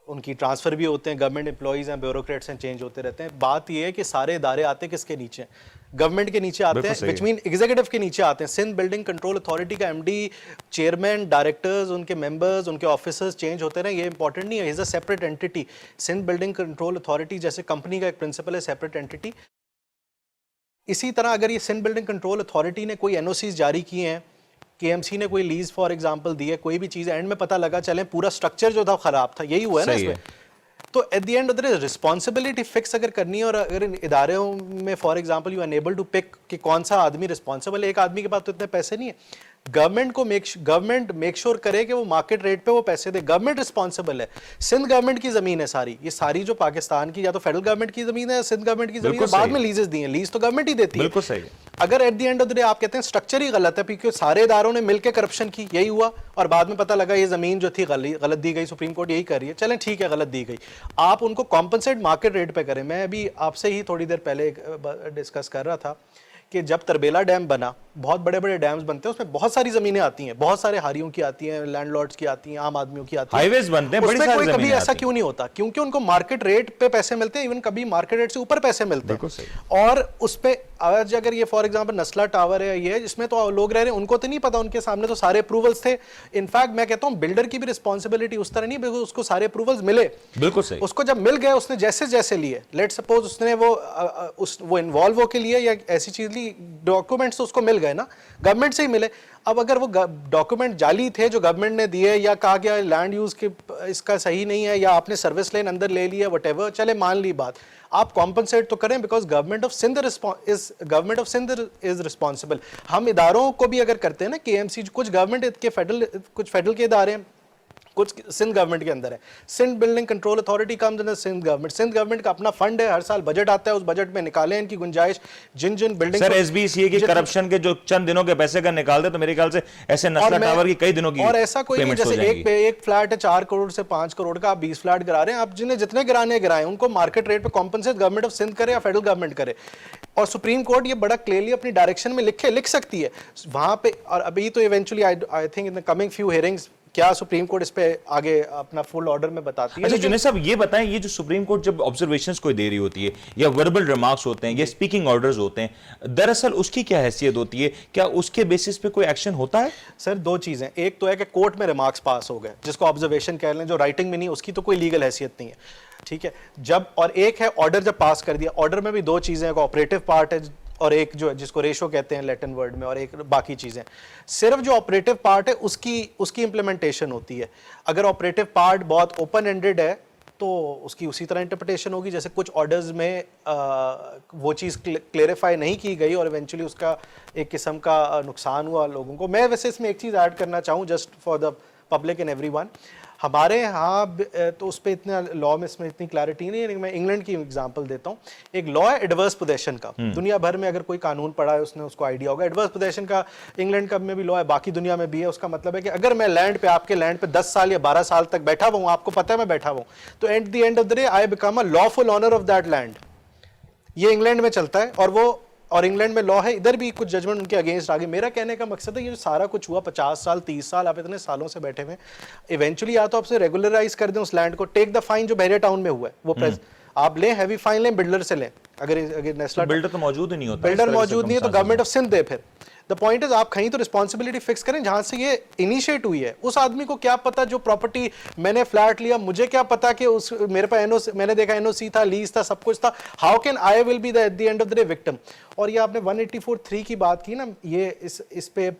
Speaker 3: ان کی ٹرانسفر بھی ہوتے ہیں, گورنمنٹ امپلائیز ہیں, بیوروکریٹس ہیں, چینج ہوتے رہتے ہیں. بات یہ ہے کہ سارے ادارے آتے ہیں کس کے نیچے, گورنمنٹ کے نیچے آتے ہیں, وچ مین ایگزیکٹو کے نیچے آتے ہیں. سندھ بلڈنگ کنٹرول اتھارٹی کا ایم ڈی, چیئرمین, ڈائریکٹرز, ان کے ممبرز, ان کے آفیسرز چینج ہوتے رہے, یہ امپورٹنٹ نہیں ہے. Is a separate entity. Sindh building control authority جیسے کمپنی کا ایک پرنسپل ہے, سیپریٹ اینٹی. اسی طرح اگر یہ سندھ بلڈنگ کنٹرول اتھارٹی نے کوئی این او سیز جاری کیے ہیں, کے ایم سی نے کوئی لیز فار ایگزامپل دی ہے, کوئی بھی چیز اینڈ میں پتہ لگا چلیں پورا سٹرکچر جو تھا خراب تھا, یہی ہوا ہے نا اس میں, تو ایٹ دی اینڈ ادھر رسپانسبلٹی فکس اگر کرنی ہے, اور اگر اداروں میں for example you enable to pick کہ کون سا آدمی رسپانسبل ہے, ایک آدمی کے پاس تو اتنے پیسے نہیں ہیں, گورنمنٹ کو گورنمنٹ میک شور کرے کہ وہ مارکیٹ ریٹ پہ وہ پیسے دے. گورنمنٹ رسپانسبل ہے. سندھ گورنمنٹ کی زمین ہے ساری, یہ ساری جو پاکستان کی یا تو فیڈرل گورنمنٹ کی زمین ہے یا سندھ گورنمنٹ کی زمین ہے, بعد میں لیزز دی ہیں, لیز تو گورنمنٹ ہی دیتی ہے.
Speaker 1: بالکل صحیح.
Speaker 3: اگر at the end of the day آپ کہتے ہیں اسٹرکچر ہی غلط ہے کیونکہ سارے اداروں نے مل کے کرپشن کی, یہی ہوا, اور بعد میں پتہ لگا یہ زمین جو تھی غلط دی گئی, سپریم کورٹ یہی کر رہی ہے, چلیں ٹھیک ہے غلط دی گئی, آپ ان کو کمپنسیٹ مارکیٹ ریٹ پہ کریں. میں ابھی آپ سے ہی تھوڑی دیر پہلے ڈسکس کر رہا تھا کہ جب تربیلا ڈیم بنا, بہت بڑے بڑے ڈیمز بنتے ہیں, اس میں بہت ساری زمینیں آتی ہیں, بہت سارے ہاریوں کی آتی ہیں, لینڈ لارڈز کی آتی ہیں, عام آدمیوں کی آتی ہیں,
Speaker 1: ہائی ویز بنتے ہیں,
Speaker 3: اس
Speaker 1: بڑی
Speaker 3: میں
Speaker 1: ساری
Speaker 3: کوئی
Speaker 1: زمینیں
Speaker 3: کبھی ایسا
Speaker 1: آتی
Speaker 3: کیوں نہیں ہوتا, کیونکہ ان کو مارکیٹ ریٹ پہ پیسے ملتے ہیں, ایون کبھی مارکیٹ ریٹ سے اوپر پیسے ملتے ہیں. اور اس پہ آج اگر یہ فار ایگزامپل نسلا ٹاور ہے, یہ جس میں تو لوگ رہ رہے ہیں, ان کو تو نہیں پتا, ان کے سامنے تو سارے اپروولز تھے. انفیکٹ میں کہتا ہوں بلڈر کی بھی رسپانسبلٹی اس طرح نہیں, بالکل اس کو سارے اپروولز ملے,
Speaker 1: بالکل صحیح,
Speaker 3: اس کو جب مل گئے, اس نے جیسے جیسے لیے, لیٹ سپوز اس نے وہ انوالو ہو کے لیے یا ایسی چیز لی, ڈاکومنٹس اس کو مل گئے نا, گورنمنٹ سے ہی ملے. اب اگر وہ ڈاکومنٹ جعلی تھے جو گورنمنٹ نے دیے, یا کہا گیا لینڈ یوز کے اس کا صحیح نہیں ہے, یا آپ نے سروس لین اندر لے لیا, وٹ ایور, چلے مان لی بات, آپ کمپنسیٹ تو کریں, because government of Sindh is responsible. ہم اداروں کو بھی اگر کرتے ہیں نا, کے ایم سی کچھ گورنمنٹ کے کچھ فیڈرل کے ادارے ہیں, کچھ سندھ گورنمنٹ کے اندر ہے. Sindh building control authority comes under Sindh government. Sindh government کا اپنا فنڈ ہے, ہر سال بجٹ آتا ہے, اس بجٹ میں نکالیں ان کی گنجائش, جن بلڈنگ.
Speaker 1: سر ایس بی سی کی کرپشن کے جو چند دنوں کے پیسے کا نکال دے تو میرے خیال سے ایسے نسلا ٹاور کی کئی دنوں کی
Speaker 3: اور ایسا کوئی نہیں, جیسے ایک فلیٹ ہے 4 کروڑ سے 5 کروڑ کا, آپ 20 فلیٹ گرا رہے ہیں, آپ جنہیں جتنے گرانے گرائیں, ان کو مارکیٹ ریٹ پہ کمپنسیٹ گورنمنٹ آف سندھ کرے یا فیڈرل گورنمنٹ کرے. اور سپریم کورٹ یہ بڑا کلیئرلی اپنی ڈائریکشن میں لکھ سکتی ہے وہاں پہ. اور ابھی تو eventually I think in coming few hearings کیا سپریم کورٹ اس پہ آگے اپنا فل آرڈر میں بتاتی ہے.
Speaker 1: اچھا جنید صاحب یہ بتائیں, یہ جو سپریم کورٹ جب آبزرویشنز کوئی دے رہی ہوتی ہے یا وربل ریمارکس ہوتے ہیں یا اسپیکنگ آرڈرز ہوتے ہیں, دراصل اس کی کیا حیثیت ہوتی ہے, کیا اس کے بیسس پہ کوئی ایکشن ہوتا ہے؟
Speaker 3: سر دو چیزیں, ایک تو ہے کہ کورٹ میں ریمارکس پاس ہو گئے, جس کو آبزرویشن کہہ لیں, جو رائٹنگ میں نہیں, اس کی تو کوئی لیگل حیثیت نہیں ہے, ٹھیک ہے. جب اور ایک ہے آرڈر جب پاس کر دیا, آرڈر میں بھی دو چیزیں, ایک آپریٹو پارٹ ہے اور ایک جو جس کو ریشو کہتے ہیں لیٹن ورڈ میں, اور ایک باقی چیزیں. صرف جو آپریٹو پارٹ ہے اس کی امپلیمنٹیشن ہوتی ہے. اگر آپریٹو پارٹ بہت اوپن اینڈڈ ہے تو اس کی اسی طرح انٹرپریٹیشن ہوگی, جیسے کچھ آرڈرز میں وہ چیز کلیریفائی نہیں کی گئی اور ایونچولی اس کا ایک قسم کا نقصان ہوا لوگوں کو. میں ویسے اس میں ایک چیز ایڈ کرنا چاہوں just for the public and every one. ہمارے ہاں تو اس پہ اتنا لا میں اس میں اتنی کلیئرٹی نہیں ہے, لیکن میں انگلینڈ کی ایگزامپل دیتا ہوں. ایک لا ہے ایڈورس پوزیشن کا, دنیا بھر میں اگر کوئی قانون پڑھا ہے اس نے اس کو آئیڈیا ہوگا. ایڈورس پوزیشن کا انگلینڈ کا میں بھی لا ہے, باقی دنیا میں بھی ہے. اس کا مطلب ہے کہ اگر میں لینڈ پہ, آپ کے لینڈ پہ 10 سال یا 12 سال تک بیٹھا ہوا ہوں, آپ کو پتہ ہے میں بیٹھا ہوا ہوں, تو at the end of the day I become a lawful owner of that land. یہ انگلینڈ میں چلتا ہے, اور انگلینڈ میں لا ہے, ادھر بھی کچھ ججمنٹ ان کے اگینسٹ آگے. میرا کہنے کا مقصد ہے یہ جو سارا کچھ ہوا 50 سال 30 سال آپ اتنے سالوں سے بیٹھے ہوئے, ایونچولی یا تو آپ سے ریگولرائز کر دیں اس لینڈ کو. ٹیک دا فائن جو بحریہ ٹاؤن میں ہوا ہے وہ آپ لیں, ہیوی فائن لیں, بلڈر سے لیں. اگر نیسلا
Speaker 1: بلڈر تو موجود ہی نہیں ہوتا,
Speaker 3: بلڈر موجود نہیں ہے تو گورنمنٹ آف سندھ دے. پھر دا پوائنٹ از آپ کہیں تو رسپانسبلٹی فکس کریں جہاں سے یہ انیشیٹ ہوئی ہے. اس آدمی کو کیا پتا جو پراپرٹی میں نے فلیٹ لیا, مجھے کیا پتا کہ میرے پاس میں نے دیکھا NOC تھا, لیز تھا, سب کچھ تھا. How can I will be at the end of the day victim. اور یہ آپ نے 184(3) کی بات کی نا, یہ اس پہ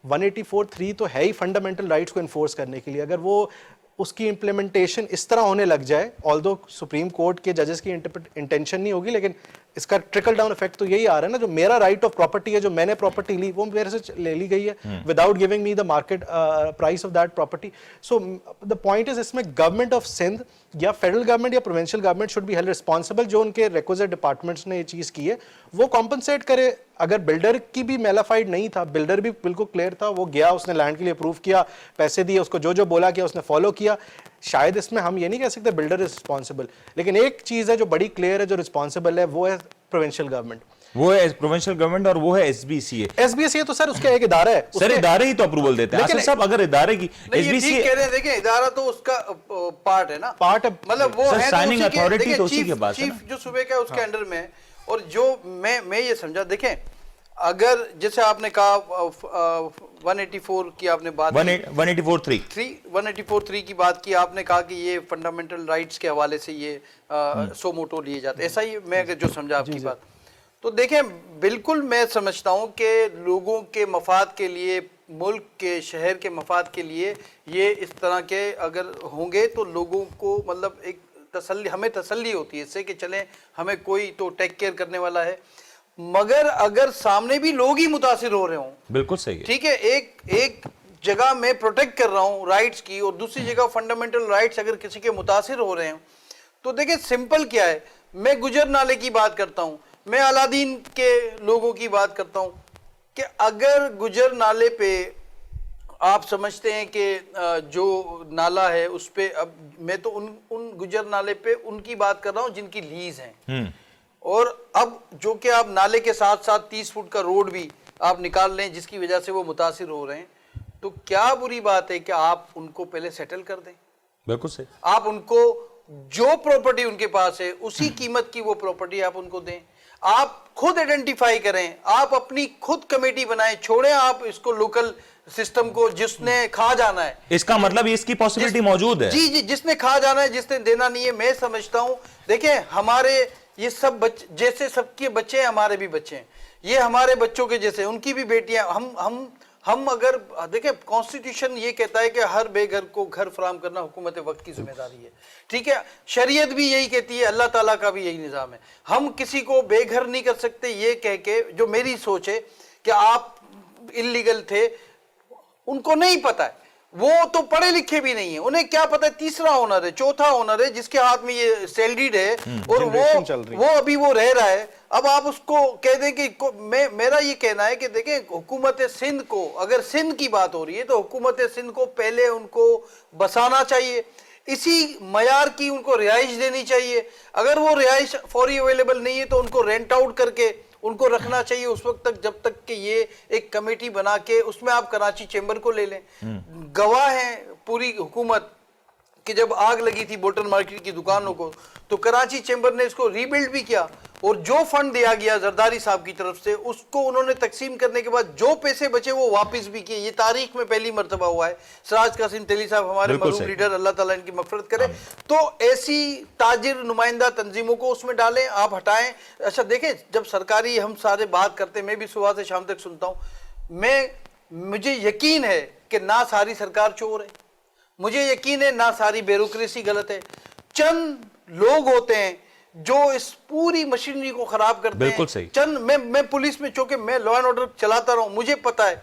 Speaker 3: 184(3) تو ہے ہی فنڈامنٹل رائٹس کو انفورس کرنے کے لیے. اگر وہ اس کی امپلیمنٹیشن اس طرح ہونے لگ جائے, آلدو سپریم کورٹ کے ججز کی انٹینشن نہیں ہوگی, لیکن اس کا ٹرکل ڈاؤن افیکٹ تو یہی آ رہا ہے نا, جو میرا رائٹ آف پراپرٹی ہے, جو میں نے پراپرٹی لی, وہ میرے سے لے لی گئی ہے without giving me the market price of that property. So the point is اس میں گورنمنٹ آف سندھ یا فیڈرل گورنمنٹ یا provincial government should be held responsible. جو ان کے ریکوزٹ ڈپارٹمنٹس نے یہ چیز کی ہے وہ کمپنسیٹ کرے اگر بلڈر کی بھی میلافائڈ نہیں تھا, بلڈر بھی بالکل کلیئر تھا, وہ گیا, اس نے لینڈ کے لیے اپروو کیا, پیسے دیے, اس کو جو بولا کیا اس نے فالو کیا, شاید اس میں ہم یہ نہیں کہہ سکتے بلڈر از رسپانسبل. لیکن ایک چیز ہے جو بڑی کلیئر ہے, جو رسپانسبل ہے وہ ہے پروونشل گورنمنٹ,
Speaker 1: وہ ہے پروونشل گورنمنٹ اور وہ ہے ایس بی سی اے.
Speaker 3: ایس بی سی اے تو سر اس کا ایک ادارہ ہے,
Speaker 1: سر ادارے ہی تو اپروول دیتے ہیں. آصف صاحب اگر ادارے کی ایس بی سی
Speaker 2: کہہ رہے ہیں, دیکھیں ادارہ تو اس کا پارٹ ہے نا,
Speaker 3: پارٹ
Speaker 2: مطلب وہ ہے
Speaker 1: سائننگ اتھارٹی تو اسی کے پاس ہے,
Speaker 2: چیف جو صوبے کا اس کے انڈر میں ہے. اور جو میں یہ سمجھا, دیکھیں اگر جیسے آپ نے کہا 184 کی آپ نے بات 184.3 کی بات کی, آپ نے کہا کہ یہ فنڈامنٹل رائٹس کے حوالے سے یہ سو موٹو لیے جاتے, ایسا ہی میں جو سمجھا آپ کی بات. تو دیکھیں بالکل میں سمجھتا ہوں کہ لوگوں کے مفاد کے لیے, ملک کے شہر کے مفاد کے لیے یہ اس طرح کے اگر ہوں گے تو لوگوں کو مطلب ایک تسلی, ہمیں تسلی ہوتی ہے اس سے کہ چلیں ہمیں کوئی تو ٹیک کیئر کرنے والا ہے. مگر اگر سامنے بھی لوگ ہی متاثر ہو رہے ہوں,
Speaker 1: بالکل صحیح ہے,
Speaker 2: ٹھیک ہے, ایک جگہ میں پروٹیکٹ کر رہا ہوں رائٹس کی اور دوسری جگہ فنڈامنٹل رائٹس اگر کسی کے متاثر ہو رہے ہیں, تو دیکھیں سمپل کیا ہے, میں گجر نالے کی بات کرتا ہوں, میں علادین کے لوگوں کی بات کرتا ہوں کہ اگر گجر نالے پہ آپ سمجھتے ہیں کہ جو نالا ہے اس پہ, اب میں تو ان گجر نالے پہ ان کی بات کر رہا ہوں جن کی لیز ہیں, اور اب جو کہ آپ نالے کے ساتھ ساتھ 30 فٹ کا روڈ بھی آپ نکال لیں جس کی وجہ سے وہ متاثر ہو رہے ہیں, تو کیا بری بات ہے کہ آپ ان کو پہلے سیٹل کر دیں.
Speaker 1: بالکل صحیح,
Speaker 2: آپ ان کو جو پراپرٹی ان کے پاس ہے اسی قیمت کی وہ پراپرٹی آپ ان کو دیں, آپ خود ایڈنٹیفائی کریں, آپ اپنی خود کمیٹی بنائیں, چھوڑیں آپ اس کو لوکل سسٹم کو جس نے کھا جانا ہے.
Speaker 1: اس کا مطلب اس کی پاسبلٹی موجود ہے,
Speaker 2: جی جس نے کھا جانا ہے, جس نے دینا نہیں ہے. میں سمجھتا ہوں دیکھیں ہمارے یہ سب جیسے سب کے بچے ہیں ہمارے بھی بچے ہیں, یہ ہمارے بچوں کے جیسے ان کی بھی بیٹیاں. ہم اگر دیکھیں کانسٹیٹیوشن یہ کہتا ہے کہ ہر بے گھر کو گھر فراہم کرنا حکومت وقت کی ذمہ داری ہے, ٹھیک ہے, شریعت بھی یہی کہتی ہے, اللہ تعالیٰ کا بھی یہی نظام ہے. ہم کسی کو بے گھر نہیں کر سکتے یہ کہہ کے, جو میری سوچ ہے کہ آپ انلیگل تھے, ان کو نہیں پتا ہے, وہ تو پڑھے لکھے بھی نہیں ہیں, انہیں کیا پتا ہے تیسرا آنر ہے, چوتھا آنر ہے جس کے ہاتھ میں یہ سیلریڈ ہے اور وہ ابھی وہ رہ رہا ہے. اب آپ اس کو کہہ دیں کہ میرا یہ کہنا ہے کہ دیکھیں حکومت سندھ کو, اگر سندھ کی بات ہو رہی ہے تو حکومت سندھ کو پہلے ان کو بسانا چاہیے, اسی معیار کی ان کو رہائش دینی چاہیے. اگر وہ رہائش فوری اویلیبل نہیں ہے تو ان کو رینٹ آؤٹ کر کے ان کو رکھنا چاہیے اس وقت تک جب تک کہ یہ ایک کمیٹی بنا کے اس میں آپ کراچی چیمبر کو لے لیں. گواہ ہیں پوری حکومت کہ جب آگ لگی تھی بولٹن مارکیٹ کی دکانوں کو تو کراچی چیمبر نے اس کو ری بلڈ بھی کیا, اور جو فنڈ دیا گیا زرداری صاحب کی طرف سے اس کو انہوں نے تقسیم کرنے کے بعد جو پیسے بچے وہ واپس بھی کیے. یہ تاریخ میں پہلی مرتبہ ہوا ہے. سراج قاسم تیلی صاحب ہمارے مرحوم لیڈر, اللہ تعالیٰ ان کی مغفرت کرے, تو ایسی تاجر نمائندہ تنظیموں کو اس میں ڈالیں, آپ ہٹائیں. اچھا دیکھیں جب سرکاری ہم سارے بات کرتے ہیں, میں بھی صبح سے شام تک سنتا ہوں, مجھے یقین ہے کہ نہ ساری سرکار چور ہے, مجھے یقین ہے نہ ساری بیوروکریسی غلط ہے, چند لوگ ہوتے ہیں جو اس پوری مشینری کو خراب کرتے ہیں.
Speaker 1: بالکل صحیح,
Speaker 2: چند میں پولیس میں چونکہ میں لا اینڈ آرڈر چلاتا رہا ہوں, مجھے پتا ہے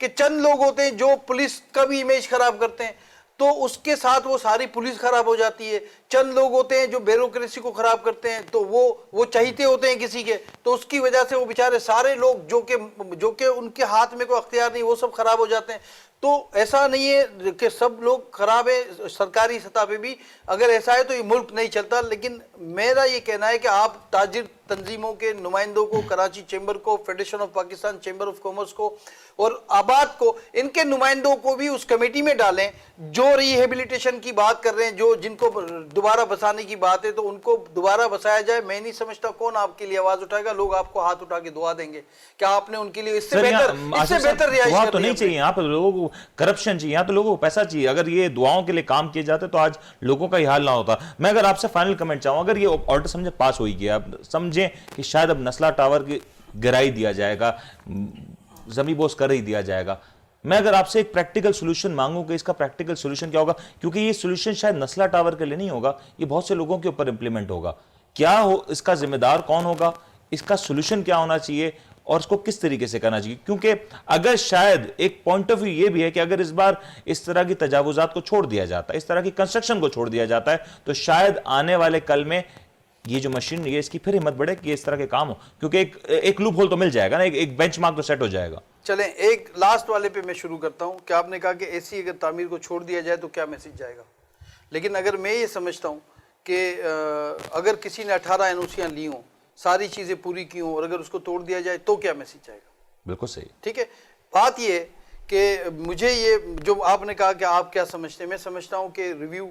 Speaker 2: کہ چند لوگ ہوتے ہیں جو پولیس کا بھی امیج خراب کرتے ہیں تو اس کے ساتھ وہ ساری پولیس خراب ہو جاتی ہے. چند لوگ ہوتے ہیں جو بیوروکریسی کو خراب کرتے ہیں تو وہ چہیتے ہوتے ہیں کسی کے, تو اس کی وجہ سے وہ بیچارے سارے لوگ جو کہ ان کے ہاتھ میں کوئی اختیار نہیں وہ سب خراب ہو جاتے ہیں. تو ایسا نہیں ہے کہ سب لوگ خراب ہے, سرکاری سطح پہ بھی اگر ایسا ہے تو یہ ملک نہیں چلتا. لیکن میرا یہ کہنا ہے کہ آپ تاجر تنظیموں کے نمائندوں کو, کراچی چیمبر کو, federation of Pakistan chamber of commerce کو اور آباد کو, ان کے نمائندوں کو بھی اس کمیٹی میں ڈالیں جو ریہیبلیٹیشن کی بات کر رہے ہیں, جن کو دوبارہ بسانے کی بات ہے تو ان کو دوبارہ بسایا جائے. میں نہیں سمجھتا کون آپ کے لیے آواز اٹھائے گا, لوگ آپ کو ہاتھ اٹھا کے دعا دیں گے کہ آپ نے ان کے لیے اس سے بہتر رہائش
Speaker 1: تو نہیں چاہیے. یہاں پہ لوگوں کو کرپشن چاہیے, یہاں تو لوگوں کو پیسہ چاہیے. اگر یہ دعاؤں کے لیے کام کیے جاتے تو آج لوگوں کا یہ حال نہ ہوتا. میں اگر آپ سے فائنل کمنٹ چاہوں, اگر یہ آرڈر سمجھے پاس ہوئی گیا, اب سمجھیں کہ شاید اب نسلہ ٹاور کی گرائی دیا جائے گا, زمین بوس کر ہی دیا جائے گا, میں اگر آپ سے ایک پریکٹیکل سولوشن مانگوں کہ اس کا پریکٹیکل سولوشن کیا ہوگا, کیونکہ یہ سولوشن شاید نسلہ ٹاور کے لیے نہیں ہوگا, یہ بہت سے لوگوں کے اوپر امپلیمنٹ ہوگا. کیا ہو اس کا ذمہ دار کون ہوگا, اس کا سولوشن کیا ہونا چاہیے اور اس کو کس طریقے سے کرنا چاہیے؟ کیونکہ اگر شاید ایک پوائنٹ آف ویو یہ بھی ہے کہ اگر اس بار اس طرح کی تجاوزات کو چھوڑ دیا جاتا ہے, اس طرح کی کنسٹرکشن کو چھوڑ دیا جاتا ہے, تو شاید آنے والے کل میں یہ جو مشین یہ اس کی پھر ہمت بڑھے کہ اس طرح کے کام ہو, کیونکہ ایک لوپ ہول تو مل جائے گا نا, ایک بینچ مارک تو سیٹ ہو جائے گا.
Speaker 2: چلیں ایک لاسٹ والے پہ میں شروع کرتا ہوں کہ آپ نے کہا کہ ایسی اگر تعمیر کو چھوڑ دیا جائے تو کیا میسج جائے گا. لیکن اگر میں یہ سمجھتا ہوں کہ اگر کسی نے 18 NOCیاں لی ہوں, ساری چیزیں پوری کی ہوں, اور اگر اس کو توڑ دیا جائے تو کیا میسج جائے گا.
Speaker 1: بالکل صحیح.
Speaker 2: ٹھیک ہے, بات یہ ہے کہ مجھے یہ جو آپ نے کہا کہ آپ کیا سمجھتے ہیں, میں سمجھتا ہوں کہ ریویو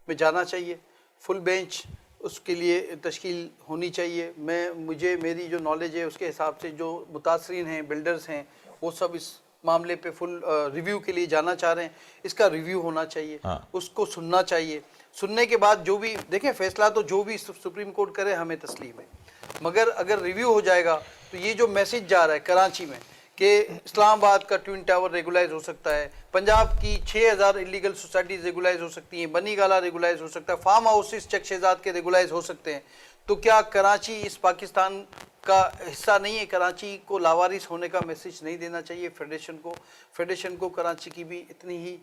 Speaker 2: میں جانا چاہیے, فل بینچ اس کے لیے تشکیل ہونی چاہیے. مجھے میری جو نالج ہے اس کے حساب سے جو متاثرین ہیں, بلڈرز ہیں, وہ سب اس معاملے پہ فل ریویو کے لیے جانا چاہ رہے ہیں. اس کا ریویو ہونا چاہیے, اس کو سننا چاہیے. سننے کے بعد جو بھی دیکھیں فیصلہ تو جو بھی سپریم کورٹ کرے ہمیں تسلیم ہے, مگر اگر ریویو ہو جائے گا تو یہ جو میسج جا رہا ہے کراچی میں کہ اسلام آباد کا ٹوئن ٹاور ریگولائز ہو سکتا ہے, پنجاب کی 6000 انلیگل سوسائٹیز ریگولائز ہو سکتی ہیں, بنی گالا ریگولائز ہو سکتا ہے, فارم ہاؤسز چک شہزاد کے ریگولائز ہو سکتے ہیں, تو کیا کراچی اس پاکستان کا حصہ نہیں ہے؟ کراچی کو لاوارث ہونے کا میسج نہیں دینا چاہیے فیڈریشن کو کراچی کی بھی اتنی ہی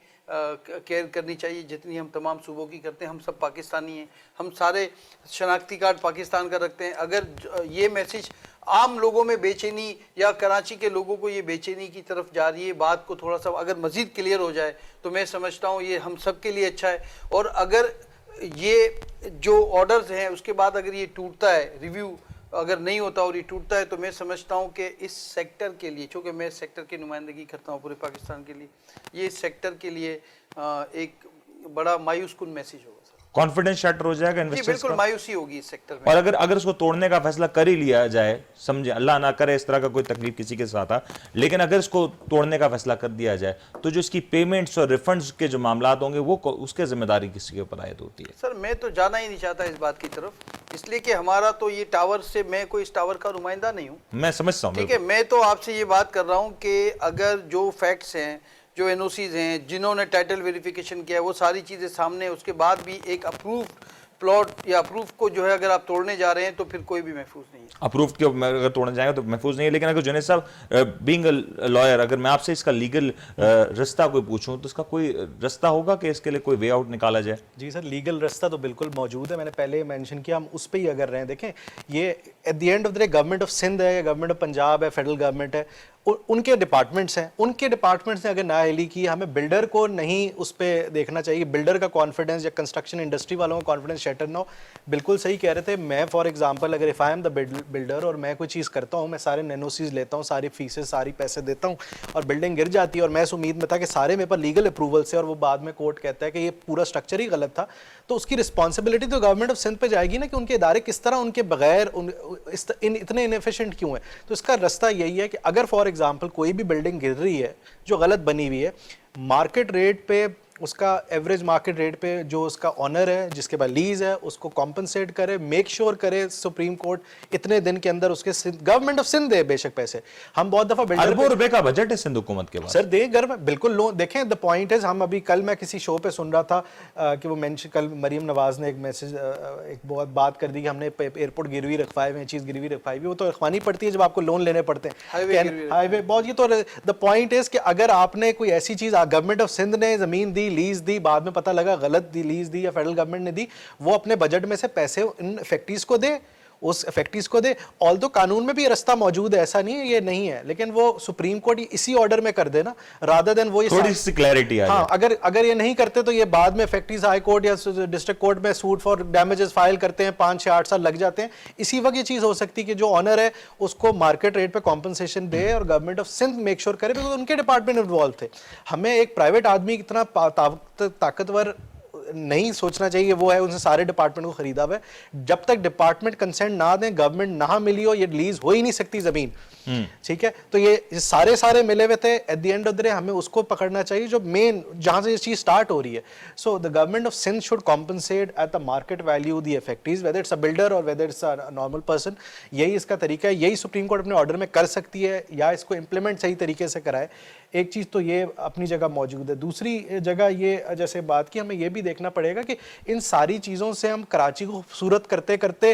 Speaker 2: کیئر کرنی چاہیے جتنی ہم تمام صوبوں کی کرتے ہیں. ہم سب پاکستانی ہیں, ہم سارے شناختی کارڈ پاکستان کا رکھتے ہیں. اگر یہ میسج عام لوگوں میں بے چینی یا کراچی کے لوگوں کو یہ بے چینی کی طرف جا رہی ہے, بات کو تھوڑا سا اگر مزید کلیئر ہو جائے تو میں سمجھتا ہوں یہ ہم سب کے لیے اچھا ہے. اور اگر یہ جو آرڈرز ہیں اس کے بعد اگر یہ ٹوٹتا ہے, ریویو اگر نہیں ہوتا اور یہ ٹوٹتا ہے, تو میں سمجھتا ہوں کہ اس سیکٹر کے لیے, چونکہ میں سیکٹر کی نمائندگی کرتا ہوں پورے پاکستان کے لیے, یہ سیکٹر کے لیے ایک بڑا مایوس کن میسج ہوگا.
Speaker 1: کانفیڈنس شیٹر ہو جائے گا
Speaker 2: جی
Speaker 1: انویسٹرز
Speaker 2: بالکل
Speaker 1: کا.
Speaker 2: مایوسی ہوگی اس سیکٹر میں.
Speaker 1: اور اگر اس کو توڑنے کا فیصلہ کر ہی لیا جائے, سمجھے اللہ نہ کرے اس طرح کا کوئی تکلیف کسی کے ساتھ آ, لیکن اگر اس کو توڑنے کا فیصلہ کر دیا جائے تو جو اس کی پیمنٹس اور ریفنڈز کے جو معاملات ہوں گے وہ اس کے ذمہ داری کسی کے اوپر عائد ہوتی ہے.
Speaker 2: سر میں تو جانا ہی نہیں چاہتا اس بات کی طرف, اس لیے کہ ہمارا تو یہ ٹاور سے, میں کوئی اس ٹاور کا نمائندہ نہیں ہوں.
Speaker 1: میں سمجھتا ہوں.
Speaker 2: ٹھیک ہے, میں تو آپ سے یہ بات کر رہا ہوں کہ اگر جو فیکٹس ہیں, جو NOCs ہیں, جنہوں نے ٹائٹل ویریفیکیشن کیا ہے, وہ ساری چیزیں سامنے, اس کے بعد بھی ایک اپرووڈ پلاٹ یا اپروف کو جو ہے اگر آپ توڑنے جا رہے ہیں تو پھر کوئی بھی محفوظ نہیں ہے.
Speaker 1: اپروف کے اگر توڑنے جائیں گے تو محفوظ نہیں ہے. لیکن اگر جنید صاحب بینگ اے لائر, اگر میں آپ سے اس کا لیگل رستہ کوئی پوچھوں تو اس کا کوئی رستہ ہوگا کہ اس کے لیے کوئی وے آؤٹ نکالا جائے؟
Speaker 3: جی سر, لیگل رستہ تو بالکل موجود ہے, میں نے پہلے مینشن کیا, ہم اس پہ ہی اگر رہے ہیں. دیکھیں یہ at the end of the day government of Sindh ہے یا گورنمنٹ آف پنجاب ہے, فیڈرل گورنمنٹ ہے, ان کے ڈپارٹمنٹس ہیں, ان کے ڈپارٹمنٹس نے اگر نااہلی کی, ہمیں بلڈر کو نہیں اس پہ دیکھنا چاہیے, بلڈر کا کانفیڈنس یا کنسٹرکشن انڈسٹری والوں کا کانفیڈنس شیٹر نہ ہو. بالکل صحیح کہہ رہے تھے. میں فار ایگزامپل اگر if I am the builder اور میں کوئی چیز کرتا ہوں, میں سارے NOCs لیتا ہوں, ساری فیسز ساری پیسے دیتا ہوں, اور بلڈنگ گر جاتی ہے اور میں اس امید میں تھا کہ سارے میرے پر لیگل اپروول سے, اور وہ بعد میں کورٹ کہتا ہے کہ یہ پورا اسٹرکچر ہی غلط تھا, تو اس کی رسپانسبلٹی تو گورنمنٹ آف سندھ پہ جائے گی نا کہ ان کے ادارے کس طرح ان کے بغیر اتنے انیفیشینٹ کیوں ہیں. تو اس کا رستہ یہی ہے کہ اگر فار ایگزامپل کوئی بھی بلڈنگ گر رہی ہے جو غلط بنی ہوئی ہے, مارکیٹ ریٹ پہ, اس کا ایوریج مارکیٹ ریٹ پہ جو اس کا آنر ہے, جس کے بعد لیز ہے, اس کو کمپنسیٹ کرے, میک شور کرے سپریم کورٹ اتنے دن کے اندر اس کے گورنمنٹ آف سندھ دے بے شک پیسے. ہم بہت دفعہ
Speaker 1: اربوں روپے کا بجٹ ہے سندھ حکومت کے پاس.
Speaker 3: سر دے گھر میں بالکل لون. دیکھیں دا پوائنٹ از, ہم ابھی کل میں کسی شو پہ سن رہا تھا کہ وہ مینشن, کل مریم نواز نے ایک میسج ایک بہت بات کر دی کہ ہم نے ایئرپورٹ گروی رکھوائے ہوئے ہیں, چیز گروی رکھوائی ہوئی, وہ تو رکھوانی پڑتی ہے جب آپ کو لون لینے پڑتے ہیں, ہائی وے بہت. یہ تو دا پوائنٹ از کہ اگر آپ نے کوئی ایسی چیز, گورنمنٹ آف سندھ نے زمین دی, لیز دی, بعد میں پتہ لگا غلط دی لیز دی یا فیڈرل گورنمنٹ نے دی, وہ اپنے بجٹ میں سے پیسے ان فیکٹریز کو دے, اس فیکٹریز کو دے. آلدو قانون میں بھی رستہ موجود ہے, ایسا نہیں ہے یہ نہیں ہے, لیکن وہ سپریم کورٹ اسی آرڈر میں کر دے نا, رادر دین وہ
Speaker 1: تھوڑی سی کلیئرٹی آ
Speaker 3: ہاں, اگر یہ نہیں کرتے تو یہ بعد میں فیکٹریز ہائی کورٹ یا ڈسٹرکٹ کورٹ میں سوٹ فار ڈیمیجز فائل کرتے ہیں, 5-6-8 سال لگ جاتے ہیں. اسی وقت یہ چیز ہو سکتی ہے کہ جو آنر ہے اس کو مارکیٹ ریٹ پہ کمپنسیشن دے, اور government of Sindh make sure کرے, بیکاز ان کے ڈپارٹمنٹ انوالو تھے. ہمیں ایک پرائیویٹ آدمی اتنا طاقتور نہیں سوچنا چاہیے وہ ہے ان سے سارے ڈپارٹمنٹ کو خریدا ہوا ہے. جب تک ڈپارٹمنٹ کنسنٹ نہ دیں, گورنمنٹ نہ ملی ہو, یہ لیز ہو ہی نہیں سکتی زمین. ٹھیک ہے, تو یہ سارے ملے ہوئے تھے. At the end of the day ہمیں اس کو پکڑنا چاہیے جو مین, جہاں سے یہ چیز سٹارٹ ہو رہی ہے. So the government of Sindh should compensate at the market value the factories, whether it's a builder or whether it's a normal person. یہی اس کا طریقہ ہے, یہی سپریم کورٹ اپنے آرڈر میں کر سکتی ہے, یا اس کو امپلیمنٹ صحیح طریقے سے کرائے. ایک چیز تو یہ اپنی جگہ موجود ہے. دوسری جگہ یہ جیسے بات کی, ہمیں یہ بھی دیکھنا پڑے گا کہ ان ساری چیزوں سے ہم کراچی کو خوبصورت کرتے کرتے